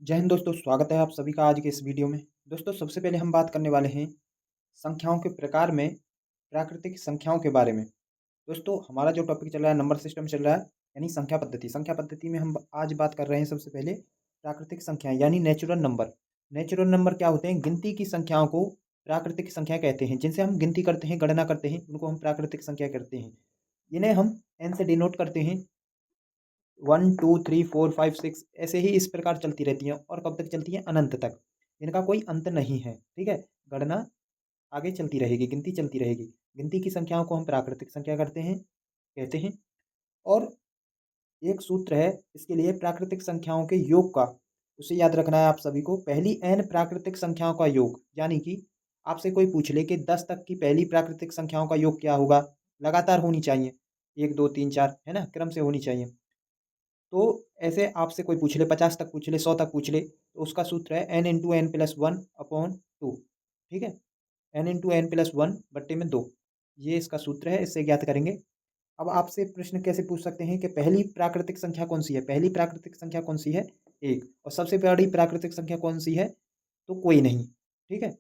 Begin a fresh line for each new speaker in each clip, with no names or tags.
जय हिंद दोस्तों, स्वागत है आप सभी का आज के इस वीडियो में। दोस्तों, सबसे पहले हम बात करने वाले हैं संख्याओं के प्रकार में प्राकृतिक संख्याओं के बारे में। दोस्तों, हमारा जो टॉपिक चल रहा है नंबर सिस्टम चल रहा है, यानी संख्या पद्धति। संख्या पद्धति में हम आज बात कर रहे हैं सबसे पहले प्राकृतिक संख्याएँ यानी नेचुरल नंबर। नेचुरल नंबर क्या होते हैं? गिनती की संख्याओं को प्राकृतिक संख्या कहते हैं। जिनसे हम गिनती करते हैं, गणना करते हैं, उनको हम प्राकृतिक संख्या करते हैं। इन्हें हम एन से डिनोट करते हैं। 1 2 3 4 5 6 ऐसे ही इस प्रकार चलती रहती हैं और कब तक चलती हैं? अनंत तक। इनका कोई अंत नहीं है, ठीक है? गणना आगे चलती रहेगी, गिनती चलती रहेगी। गिनती की संख्याओं को हम प्राकृतिक संख्या करते हैं कहते हैं। और एक सूत्र है इसके लिए प्राकृतिक संख्याओं के योग का, उसे याद रखना है आप सभी को। पहली n प्राकृतिक संख्याओं का योग, यानी कि आपसे कोई पूछ ले कि 10 तक की पहली प्राकृतिक संख्याओं का योग क्या होगा? लगातार होनी चाहिए, 1 2 3 4, है ना? क्रम से होनी चाहिए। तो ऐसे आपसे कोई पूछ ले, 50 तक पूछ ले, 100 तक पूछ ले, तो उसका सूत्र है n into n plus one upon two. ठीक है? n into n plus one बट्टे में दो, ये इसका सूत्र है, इससे ज्ञात करेंगे। अब आपसे प्रश्न कैसे पूछ सकते हैं कि पहली प्राकृतिक संख्या कौन सी है? पहली प्राकृतिक संख्या कौन सी है? एक। और सबसे बड़ी प्राकृतिक संख्या कौन सी है? तो कोई नहीं। ठीक है?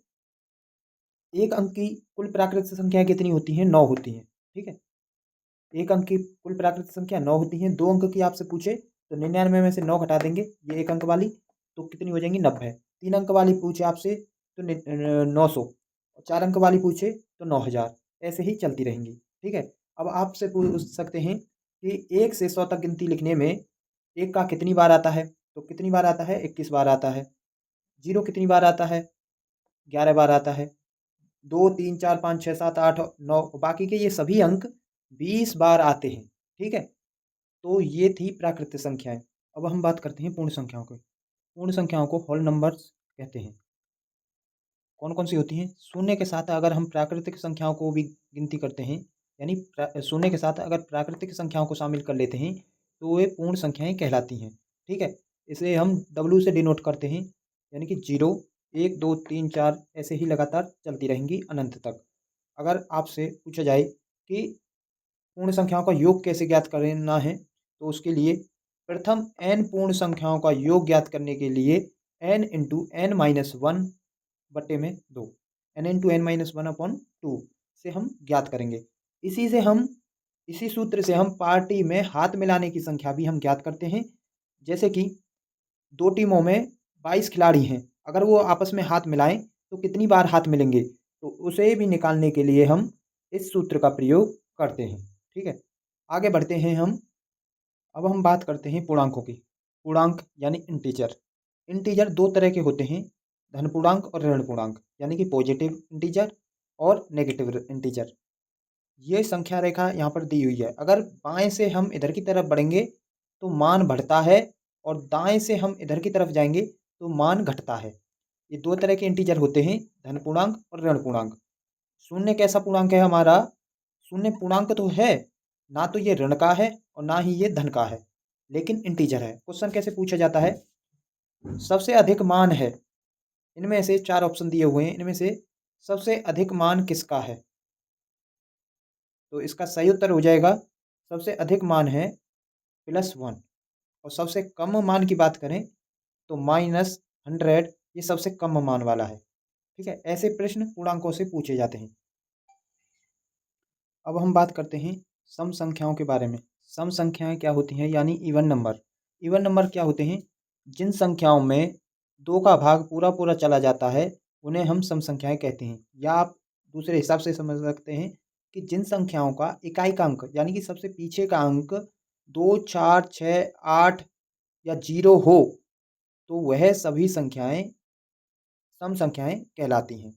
एक अंक की कुल प्राकृतिक संख्या कितनी होती है? 9 होती है। ठीक है? एक अंक की कुल प्राकृतिक संख्या 9 होती है। 2 अंक की आपसे पूछे तो 99 में से 9 घटा देंगे, ये एक अंक वाली, तो कितनी हो जाएंगी? 90। 3 अंक वाली पूछे आपसे तो 900। 4 अंक वाली पूछे तो 9000। ऐसे ही चलती रहेंगी। ठीक है? अब आपसे पूछ सकते हैं कि 1 से 100 तक गिनती लिखने में एक का कितनी बार आता है? तो कितनी बार आता है? 21 बार आता है। जीरो कितनी बार आता है? 11 बार आता है। 2 3 4 5 6 7 8 9, बाकी के ये सभी अंक 20 बार आते हैं। ठीक है? तो ये थी प्राकृतिक संख्याएं। अब हम बात करते हैं पूर्ण संख्याओं की। पूर्ण संख्याओं को होल नंबर्स कहते हैं। कौन कौन सी होती हैं? शून्य के साथ अगर हम प्राकृतिक संख्याओं को भी गिनती करते हैं, यानी शून्य के साथ अगर प्राकृतिक संख्याओं को शामिल कर लेते हैं, तो वे पूर्ण संख्याएं कहलाती हैं। ठीक है? इसे हम डब्ल्यू से डिनोट करते हैं, यानी कि 0 1 2 3 4 ऐसे ही लगातार चलती रहेंगी अनंत तक। अगर आपसे पूछा जाए कि पूर्ण संख्याओं का योग कैसे ज्ञात करना है, तो उसके लिए प्रथम n पूर्ण संख्याओं का योग ज्ञात करने के लिए n into n minus one बट्टे में दो, n into n minus one upon two से हम ज्ञात करेंगे। इसी सूत्र से हम पार्टी में हाथ मिलाने की संख्या भी हम ज्ञात करते हैं। जैसे कि दो टीमों में 22 खिलाड़ी हैं, अगर वो आपस में हाथ मिलाएं तो कितनी बार हाथ मिलेंगे? तो उसे भी निकालने के लिए हम इस सूत्र का प्रयोग करते हैं। ठीक है? आगे बढ़ते हैं हम। अब हम बात करते हैं पूर्णांकों की। पूर्णांक यानी इंटीजर। इंटीजर दो तरह के होते हैं, धन पूर्णांक और ऋण पूर्णांक, यानी कि पॉजिटिव इंटीजर और नेगेटिव इंटीजर। ये संख्या रेखा यहाँ पर दी हुई है। अगर बाएं से हम इधर की तरफ बढ़ेंगे तो मान बढ़ता है, और दाएं से हम इधर की तरफ जाएंगे तो मान घटता है। ये दो तरह के इंटीजर होते हैं, धन पूर्णांक और ऋण पूर्णांक। शून्य कैसा पूर्णांक है हमारा? शून्य पूर्णांक तो है, ना तो ये ऋण का है और ना ही ये धन का है, लेकिन इंटीजर है। क्वेश्चन कैसे पूछा जाता है? सबसे अधिक मान है, इनमें से चार ऑप्शन दिए हुए हैं, इनमें से सबसे अधिक मान किसका है? तो इसका सही उत्तर हो जाएगा, सबसे अधिक मान है +1। और सबसे कम मान की बात करें तो -100, ये सबसे कम मान वाला है। ठीक है? ऐसे प्रश्न पूर्णांकों से पूछे जाते हैं। अब हम बात करते हैं सम संख्याओं के बारे में। सम संख्याएं क्या होती हैं? यानी इवन नंबर। इवन नंबर क्या होते हैं? जिन संख्याओं में 2 का भाग पूरा पूरा चला जाता है, उन्हें हम सम संख्याएं कहते हैं। या आप दूसरे हिसाब से समझ सकते हैं कि जिन संख्याओं का इकाई का अंक, यानी कि सबसे पीछे का अंक 2 4 6 8 या 0 हो, तो वह सभी संख्याएं सम संख्याएं कहलाती हैं।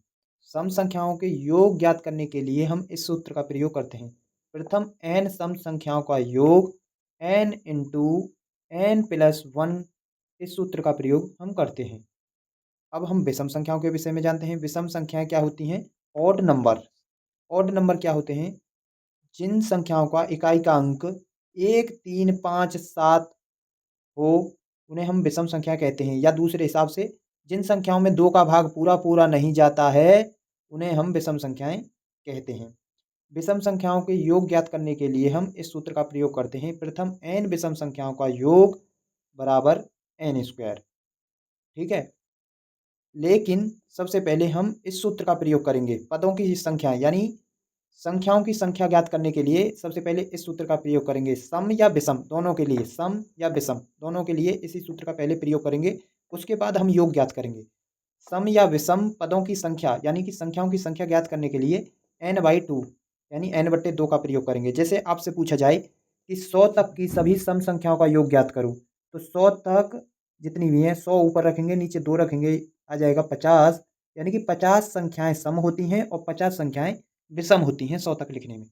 सम संख्याओं के योग ज्ञात करने के लिए हम इस सूत्र का प्रयोग करते हैं। प्रथम n सम संख्याओं का योग n into n plus one, इस सूत्र का प्रयोग हम करते हैं। अब हम विषम संख्याओं के विषय में जानते हैं। विषम संख्याएं क्या होती हैं? Odd number. ऑड नंबर क्या होते हैं? जिन संख्याओं का इकाई का अंक 1 3 5 7 हो, उन्हें हम विषम संख्या कहते हैं। या दूसरे हिसाब से, जिन संख्याओं में 2 का भाग पूरा पूरा नहीं जाता है, उन्हें हम विषम संख्याएं कहते हैं। विषम संख्याओं के योग ज्ञात करने के लिए हम इस सूत्र का प्रयोग करते हैं। प्रथम n विषम संख्याओं का योग बराबर n स्क्वायर। ठीक है। लेकिन सबसे पहले हम इस सूत्र का प्रयोग करेंगे, पदों की संख्या यानी संख्याओं की संख्या ज्ञात करने के लिए सबसे पहले इस सूत्र का प्रयोग करेंगे। सम या विषम दोनों के लिए, सम या विषम दोनों के लिए इसी सूत्र का पहले प्रयोग करेंगे। उसके बाद हम योग ज्ञात करेंगे। सम या विषम पदों की संख्या यानी कि संख्याओं की संख्या ज्ञात करने के लिए n/2 यानी n/2 का प्रयोग करेंगे। जैसे आपसे पूछा जाए कि 100 तक की सभी सम संख्याओं का योग ज्ञात करो, तो 100 तक जितनी भी हैं 100 ऊपर रखेंगे, नीचे 2 रखेंगे, आ जाएगा 50। यानी कि 50 संख्याएं सम होती हैं और 50 संख्याएं विषम होती हैं 100 तक लिखने में।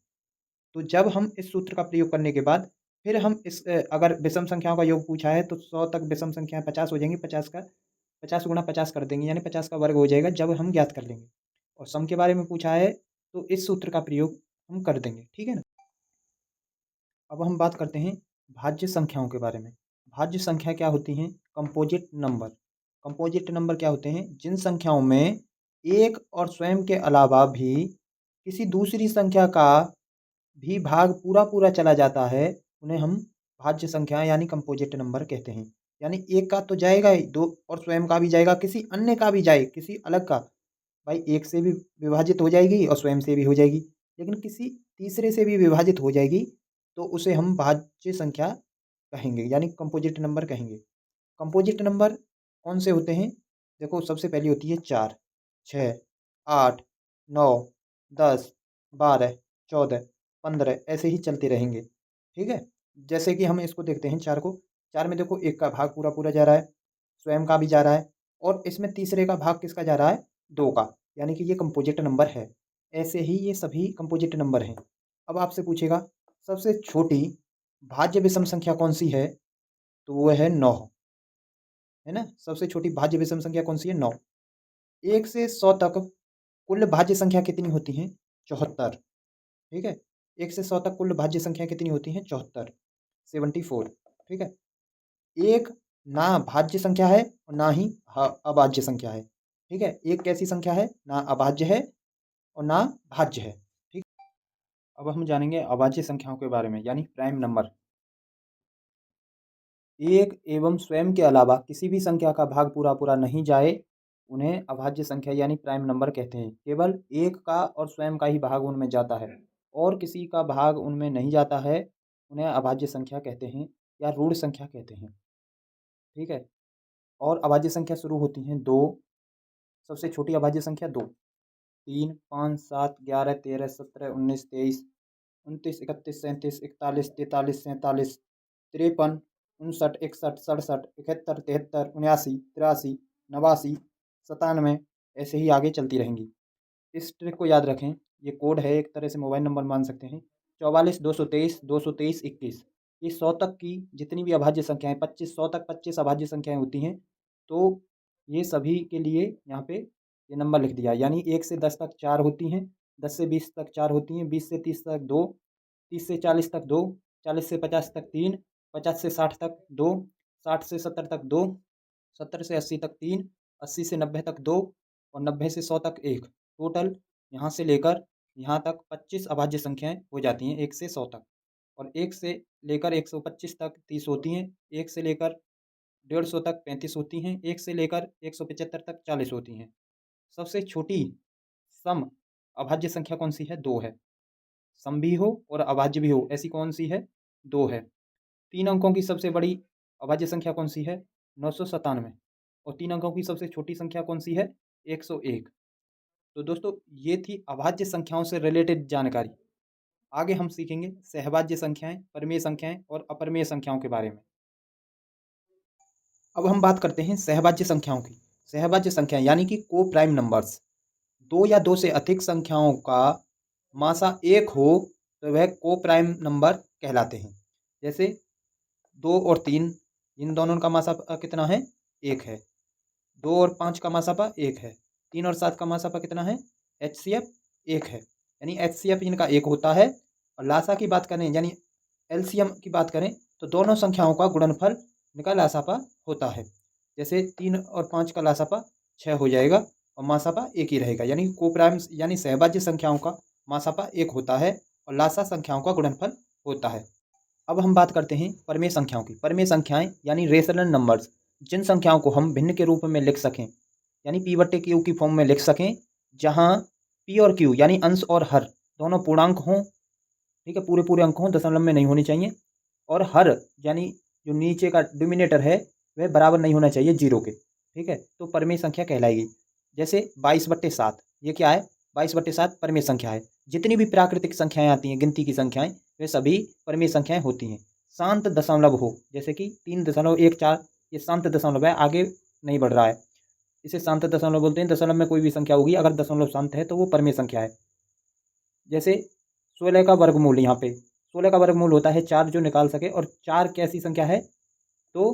तो जब हम इस सूत्र का प्रयोग करने के बाद फिर हम इस अगर विषम संख्याओं का योग पूछा है तो 100 तक विषम संख्याएं 50 हो जाएंगी, 50 गुणा 50 कर देंगे यानी 50 का वर्ग हो जाएगा जब हम ज्ञात कर लेंगे। और सम के बारे में पूछा है तो इस सूत्र का प्रयोग हम कर देंगे, ठीक है ना। अब हम बात करते हैं भाज्य संख्याओं के बारे में। भाज्य संख्या क्या होती हैं? Composite number. कंपोजिट नंबर क्या होते हैं? जिन संख्याओं में एक और स्वयं के अलावा भी किसी दूसरी संख्या का भी भाग पूरा पूरा चला जाता है, उन्हें हम भाज्य संख्या यानी कंपोजिट नंबर कहते हैं। यानी एक का तो जाएगा ही, दो और स्वयं का भी जाएगा, किसी अन्य का भी जाए, किसी अलग का, भाई एक से भी विभाजित हो जाएगी और स्वयं से भी हो जाएगी, लेकिन किसी तीसरे से भी विभाजित हो जाएगी तो उसे हम भाज्य संख्या कहेंगे यानी कंपोजिट नंबर कहेंगे। कंपोजिट नंबर कौन से होते हैं? देखो, सबसे पहली होती है 4, 6, 8, 9, 10, 12, 14, 15 ऐसे ही चलते रहेंगे, ठीक है। जैसे कि हम इसको देखते हैं 4 को, 4 में देखो एक का भाग पूरा पूरा जा रहा है, स्वयं का भी जा रहा है और इसमें तीसरे का भाग किसका जा रहा है? 2 का, यानी कि ये कंपोजिट नंबर है। ऐसे ही ये सभी कंपोजिट नंबर हैं। अब आपसे पूछेगा सबसे छोटी भाज्य विषम संख्या कौन सी है? तो वो है 9, है ना। सबसे छोटी भाज्य विषम संख्या कौन सी है? 9। 1 से 100 तक कुल भाज्य संख्या कितनी होती हैं? 74, ठीक है। 1 से 100 तक कुल भाज्य संख्या कितनी होती हैं? 74, 74, ठीक है। एक ना भाज्य संख्या है और ना ही अभाज्य संख्या है, ठीक है। एक कैसी संख्या है? ना अभाज्य है और ना भाज्य है, ठीक। अब हम जानेंगे अभाज्य संख्याओं के बारे में यानी प्राइम नंबर। एक एवं स्वयं के अलावा किसी भी संख्या का भाग पूरा पूरा नहीं जाए, उन्हें अभाज्य संख्या यानी प्राइम नंबर कहते हैं। केवल एक का और स्वयं का ही भाग उनमें जाता है और किसी का भाग उनमें नहीं जाता है, उन्हें अभाज्य संख्या कहते हैं या ऋण संख्या कहते हैं, ठीक है। और अभाज्य संख्या शुरू होती हैं 2। सबसे छोटी अभाज्य संख्या 2, 3, 5, 7, 11, 13, 17, 19, 23, 29, 31, 37, 41, 43, 47, 53, 59, 61, 67, 71, 73, 79, 83, 89, 97 ऐसे ही आगे चलती रहेंगी। इस ट्रिक को याद रखें, ये कोड है, एक तरह से मोबाइल नंबर मान सकते हैं। 44, 223, 223, 21, ये 100 तक की जितनी भी अभाज्य संख्याएं 25, 100 तक 25 अभाज्य संख्याएं होती हैं, तो ये सभी के लिए यहाँ पे ये नंबर लिख दिया। यानी 1 से 10 तक 4 होती हैं, 10 से 20 तक 4 होती हैं, 20 से 30 तक 2, 30 से 40 तक 2, 40 से 50 तक 3, 50 से 60 तक 2, 60 से 70 तक 2, 70 से 80 तक 3, 80 से 90 तक 2 और 90 से 100 तक 1। टोटल यहाँ से लेकर यहाँ तक 25 अभाज्य संख्याएं हो जाती हैं 1 से 100 तक। और 1 से लेकर 125 तक 30 होती हैं, 1 से लेकर 150 तक 35 होती हैं, 1 से लेकर 175 तक 40 होती हैं। सबसे छोटी सम अभाज्य संख्या कौन सी है? 2 है। सम भी हो और अभाज्य भी हो, ऐसी कौन सी है? 2 है। 3 अंकों की सबसे बड़ी अभाज्य संख्या कौन सी है? 997। और 3 अंकों की सबसे छोटी संख्या कौन सी है? 101। तो दोस्तों, ये थी अभाज्य संख्याओं से रिलेटेड जानकारी। आगे हम सीखेंगे सहभाज्य संख्याएं, परमेय संख्याएं और अपरमेय संख्याओं के बारे में। अब हम बात करते हैं सहभाज्य संख्याओं की। सहभाज्य संख्या यानी कि को प्राइम नंबर्स। 2 या 2 से अधिक संख्याओं का मासा 1 हो तो वह को प्राइम नंबर कहलाते हैं। जैसे 2 और 3, इन दोनों का मासापा कितना है? 1 है। 2 और 5 का मासापा 1 है। 3 और 7 का मासापा कितना है? HCF 1 है। यानी HCF इनका 1 होता है। और लासा की बात करें यानी एलसीएम की बात करें तो दोनों संख्याओं का गुणनफल इनका लासापा होता है। जैसे 3 और 5 का लासापा 6 हो जाएगा और मासापा 1 ही रहेगा। यानी कोप्राइम यानी सहभाज्य संख्याओं का मासापा 1 होता है और लासा संख्याओं का गुणनफल होता है। अब हम बात करते हैं परमेय संख्याओं की। परमेय संख्याएं यानी रेशनल नंबर्स। जिन संख्याओं को हम भिन्न के रूप में लिख सकें, यानी p/q की फॉर्म में लिख सकें, जहां p और q यानी अंश और हर दोनों पूर्णांक हों, ठीक है, पूरे पूरे अंक हों, दशमलव में नहीं होने चाहिए, और हर यानी जो नीचे का डिनोमिनेटर है वह बराबर नहीं होना चाहिए 0 के, ठीक है, तो परिमेय संख्या कहलाएगी। जैसे 22/7, ये क्या है, 22/7 परिमेय संख्या है। जितनी भी प्राकृतिक संख्याएं आती हैं, गिनती की संख्याएं, वे सभी परिमेय संख्याएं होती हैं। शांत दशमलव हो, जैसे कि 3.14, ये शांत दशमलव है, आगे नहीं बढ़ रहा है, इसे शांत दशमलव बोलते हैं। दशमलव में कोई भी संख्या होगी, अगर दशमलव शांत है तो वो परिमेय संख्या है। जैसे 16 का वर्गमूल, यहाँ पे 16 का वर्गमूल होता है 4, जो निकाल सके, और 4 कैसी संख्या है, तो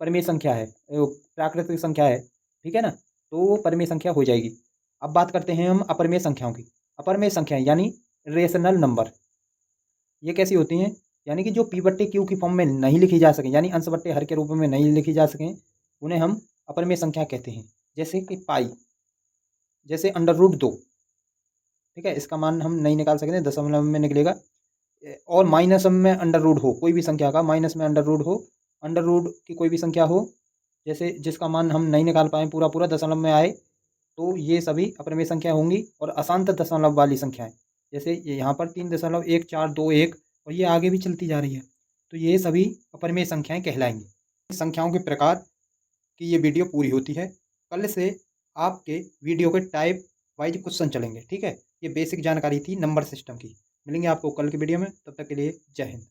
परिमेय संख्या है, प्राकृतिक संख्या है, ठीक है ना, तो वो परिमेय संख्या हो जाएगी। अब बात करते हैं हम अपरिमेय संख्याओं की। अपरिमेय संख्याएं यानी रेशनल नंबर, ये कैसी होती हैं, यानी कि जो p/q की फॉर्म में नहीं लिखी जा सके, यानी अंश बट्टे हर के रूप में नहीं लिखी जा सकें, उन्हें हम अपरिमेय संख्या कहते हैं। जैसे कि पाई, जैसे √2, ठीक है, इसका मान हम नहीं निकाल सकते, दशमलव में निकलेगा, और माइनस में अंडर रूट हो, कोई भी संख्या का माइनस में अंडर रूट हो, अंडर रूट की कोई भी संख्या हो, जैसे जिसका मान हम नहीं निकाल पाएँ पूरा पूरा, दशमलव में आए, तो ये सभी अपरिमेय संख्या होंगी। और अशांत दशमलव वाली संख्याएं, जैसे ये यहाँ पर 3.1421, और ये आगे भी चलती जा रही है, तो ये सभी अपरिमेय संख्याएं कहलाएंगी। संख्याओं के प्रकार की ये वीडियो पूरी होती है। कल से आपके वीडियो के टाइप वाइज क्वेश्चन चलेंगे, ठीक है। ये बेसिक जानकारी थी नंबर सिस्टम की। मिलेंगे आपको कल की वीडियो में, तब तक के लिए जय हिंद।